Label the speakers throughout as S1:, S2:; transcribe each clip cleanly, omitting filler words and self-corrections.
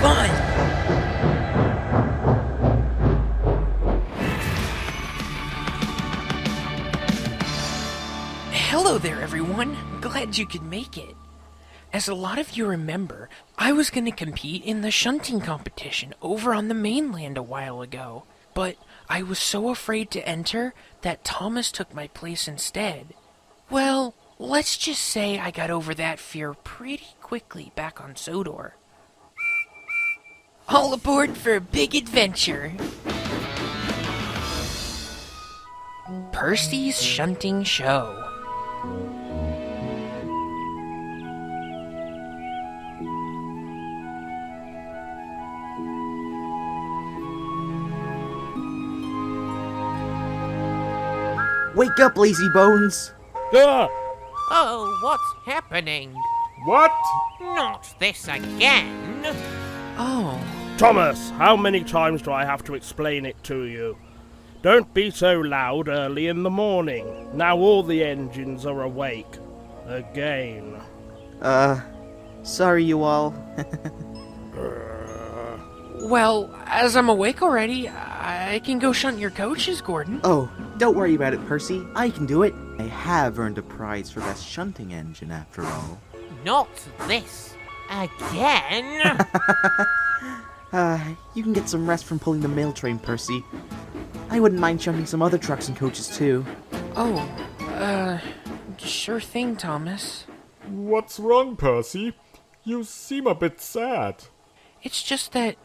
S1: fun! Hello there, everyone. Glad you could make it. As a lot of you remember, I was going to compete in the shunting competition over on the mainland a while ago, but I was so afraid to enter that Thomas took my place instead. Well, let's just say I got over that fear pretty quickly back on Sodor. All aboard for a big adventure! Percy's Shunting Show.
S2: Wake up, lazy bones!
S3: Ah!
S4: Oh, what's happening?
S3: What?
S4: Not this again!
S1: Oh,
S3: Thomas, how many times do I have to explain it to you? Don't be so loud early in the morning. Now all the engines are awake. Again.
S2: Sorry you all.
S1: well, as I'm awake already, I can go shunt your coaches, Gordon.
S2: Oh, don't worry about it, Percy. I can do it. I have earned a prize for best shunting engine, after all.
S4: Not this again!
S2: You can get some rest from pulling the mail train, Percy. I wouldn't mind shunting some other trucks and coaches, too.
S1: Oh, sure thing, Thomas.
S5: What's wrong, Percy? You seem a bit sad.
S1: It's just that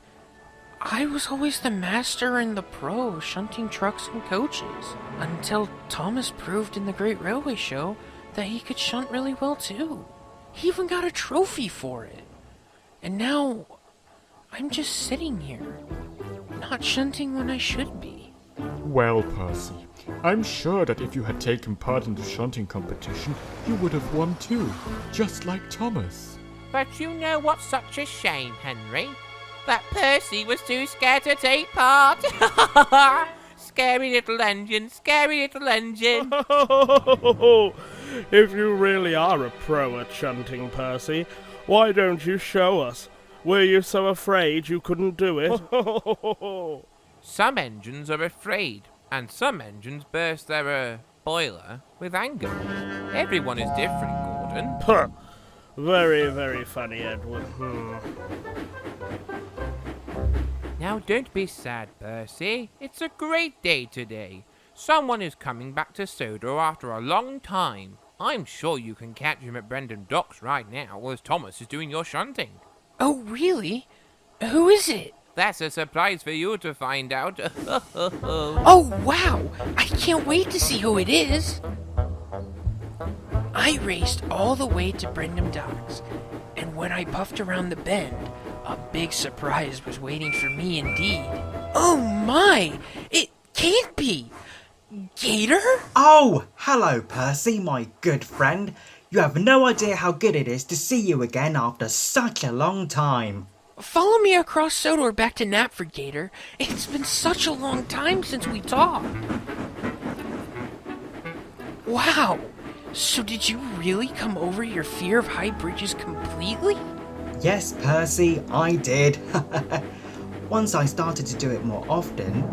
S1: I was always the master and the pro shunting trucks and coaches, until Thomas proved in the Great Railway Show that he could shunt really well, too. He even got a trophy for it. And now, I'm just sitting here, not shunting when I should be.
S5: Well, Percy, I'm sure that if you had taken part in the shunting competition, you would have won too, just like Thomas.
S4: But you know what's such a shame, Henry? That Percy was too scared to take part! Scary little engine, scary little engine!
S3: If you really are a pro at shunting, Percy, why don't you show us? Were you so afraid you couldn't do it?
S4: Some engines are afraid, and some engines burst their, boiler with anger. Everyone is different, Gordon.
S3: Huh. Very, very funny, Edward.
S4: Now don't be sad, Percy. It's a great day today. Someone is coming back to Sodor after a long time. I'm sure you can catch him at Brendan Docks right now, as Thomas is doing your shunting.
S1: Oh, really? Who is it?
S4: That's a surprise for you to find out.
S1: Oh, wow! I can't wait to see who it is! I raced all the way to Brendan Docks, and when I puffed around the bend, a big surprise was waiting for me indeed. Oh my! It can't be! Gator?
S6: Oh, hello, Percy, my good friend. You have no idea how good it is to see you again after such a long time.
S1: Follow me across Sodor back to Knapford, Gator. It's been such a long time since we talked. Wow! So did you really come over your fear of high bridges completely?
S6: Yes, Percy, I did. Once I started to do it more often,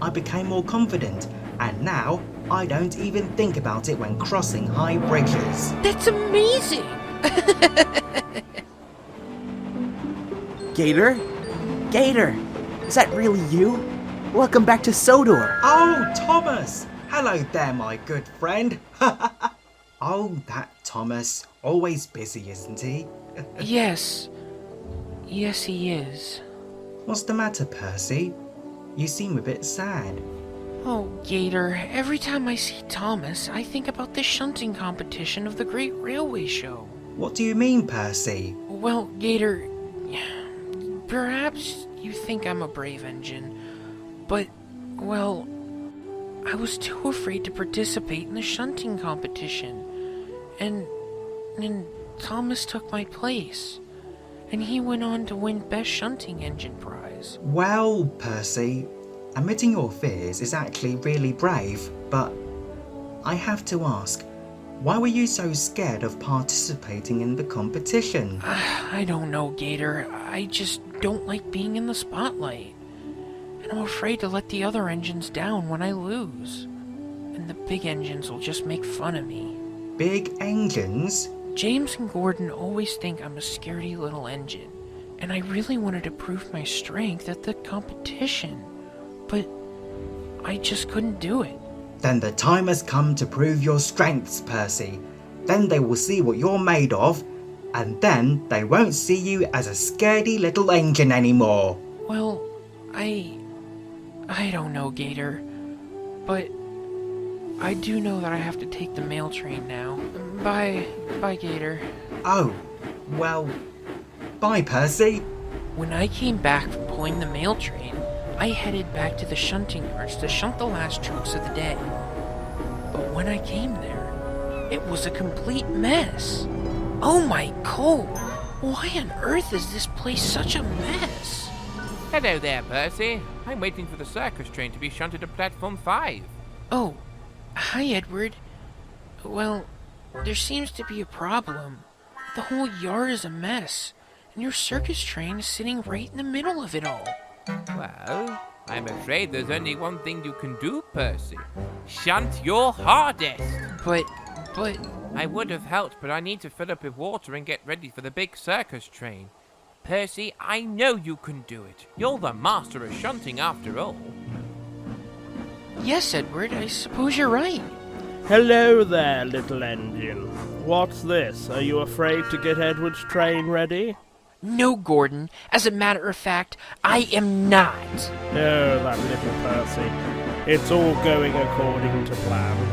S6: I became more confident, and now I don't even think about it when crossing high bridges.
S1: That's amazing!
S2: Gator? Gator! Is that really you? Welcome back to Sodor!
S6: Oh, Thomas! Hello there, my good friend. Oh, that Thomas. Always busy, isn't he?
S1: Yes. Yes, he is.
S6: What's the matter, Percy? You seem a bit sad.
S1: Oh, Gator, every time I see Thomas, I think about the shunting competition of the Great Railway Show.
S6: What do you mean, Percy?
S1: Well, Gator, perhaps you think I'm a brave engine, but, well, I was too afraid to participate in the shunting competition, and Thomas took my place, and he went on to win Best Shunting Engine prize.
S6: Well, Percy, admitting your fears is actually really brave, but I have to ask, Why were you so scared of participating in the competition?
S1: I don't know, Gator. I just don't like being in the spotlight. And I'm afraid to let the other engines down when I lose. And the big engines will just make fun of me.
S6: Big engines?
S1: James and Gordon always think I'm a scaredy little engine. And I really wanted to prove my strength at the competition. But I just couldn't do it.
S6: Then the time has come to prove your strengths, Percy. Then they will see what you're made of, and then they won't see you as a scaredy little engine anymore.
S1: Well, I don't know, Gator. But I do know that I have to take the mail train now. Bye, Gator.
S6: Oh, well, bye, Percy.
S1: When I came back from pulling the mail train, I headed back to the shunting yards to shunt the last trucks of the day. But when I came there, it was a complete mess. Oh my coal! Why on earth is this place such a mess?
S4: Hello there, Percy. I'm waiting for the circus train to be shunted to platform 5.
S1: Oh, hi, Edward. Well, there seems to be a problem. The whole yard is a mess, and your circus train is sitting right in the middle of it all.
S4: Well, I'm afraid there's only one thing you can do, Percy. Shunt your hardest!
S1: But...
S4: I would have helped, but I need to fill up with water and get ready for the big circus train. Percy, I know you can do it. You're the master of shunting after all.
S1: Yes, Edward, I suppose you're right.
S3: Hello there, little engine. What's this? Are you afraid to get Edward's train ready?
S1: No, Gordon. As a matter of fact, I am not.
S3: Oh, that little Percy. It's all going according to plan.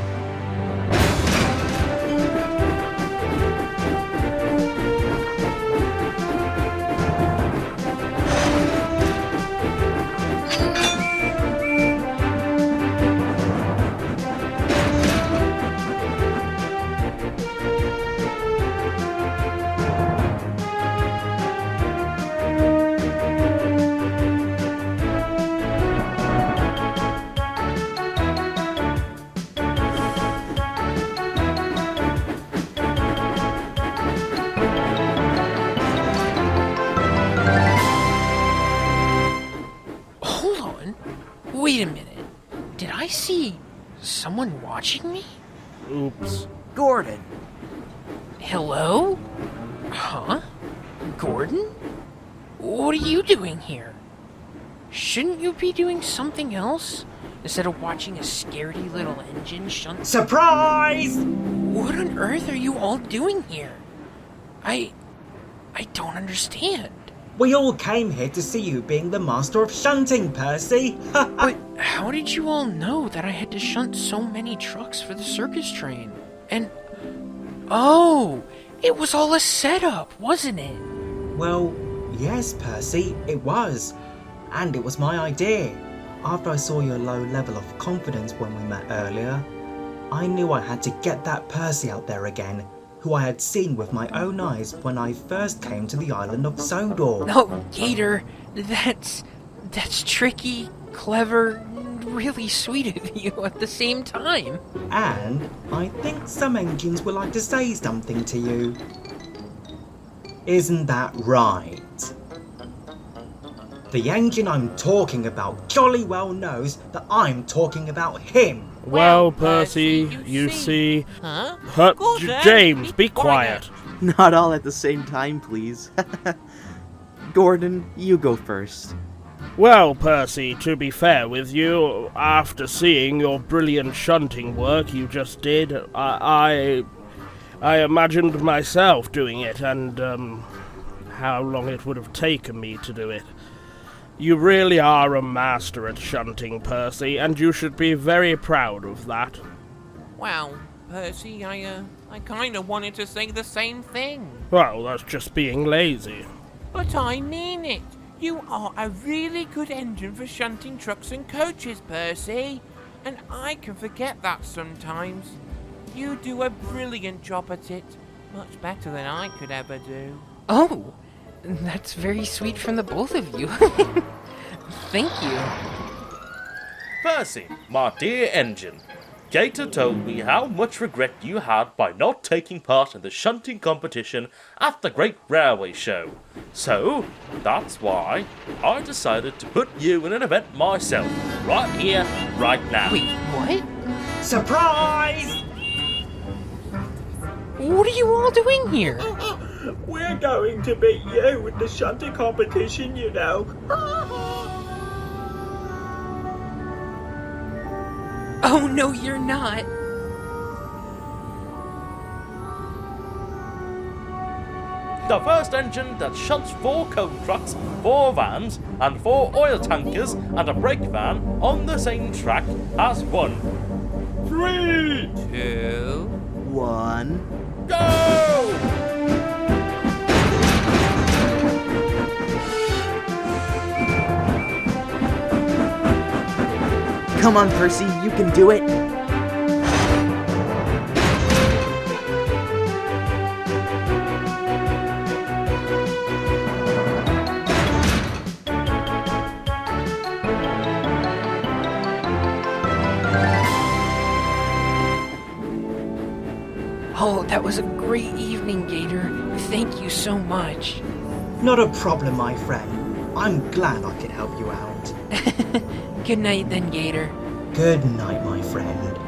S1: Wait a minute. Did I see someone watching me?
S3: Oops.
S2: Gordon!
S1: Hello? Huh? Gordon? What are you doing here? Shouldn't you be doing something else instead of watching a scaredy little engine shunt?
S6: Surprise!
S1: What on earth are you all doing here? I don't understand.
S6: We all came here to see you being the master of shunting, Percy.
S1: But how did you all know that I had to shunt so many trucks for the circus train? And... oh, it was all a setup, wasn't it?
S6: Well, yes, Percy, it was. And it was my idea. After I saw your low level of confidence when we met earlier, I knew I had to get that Percy out there again, who I had seen with my own eyes when I first came to the island of Sodor.
S1: Oh, Gator, that's tricky, clever, really sweet of you at the same time.
S6: And I think some engines would like to say something to you. Isn't that right? The engine I'm talking about jolly well knows that I'm talking about him.
S3: Well, Percy, you see...
S4: Huh?
S3: James, be quiet.
S2: Not all at the same time, please. Gordon, you go first.
S3: Well, Percy, to be fair with you, after seeing your brilliant shunting work you just did, I imagined myself doing it and, how long it would have taken me to do it. You really are a master at shunting, Percy, and you should be very proud of that.
S4: Well, Percy, I kinda wanted to say the same thing.
S3: Well, that's just being lazy.
S4: But I mean it. You are a really good engine for shunting trucks and coaches, Percy. And I can forget that sometimes. You do a brilliant job at it. Much better than I could ever do.
S1: Oh, that's very sweet from the both of you. Thank you.
S7: Percy, my dear engine, Gator told me how much regret you had by not taking part in the shunting competition at the Great Railway Show. So, that's why I decided to put you in an event myself, right here, right now.
S1: Wait, what?
S6: Surprise!
S1: What are you all doing here?
S8: We're going to beat you with the shunting competition, you know.
S1: Oh, no, you're not.
S7: The first engine that shunts 4 coal trucks, 4 vans, and 4 oil tankers and a brake van on the same track has won.
S8: 3,
S4: 2,
S2: 1.
S7: Go!
S2: Come on, Percy, you can do it.
S1: Oh, that was a great evening, Gator. Thank you so much.
S6: Not a problem, my friend. I'm glad I could help you out.
S1: Good night then, Gator.
S6: Good night, my friend.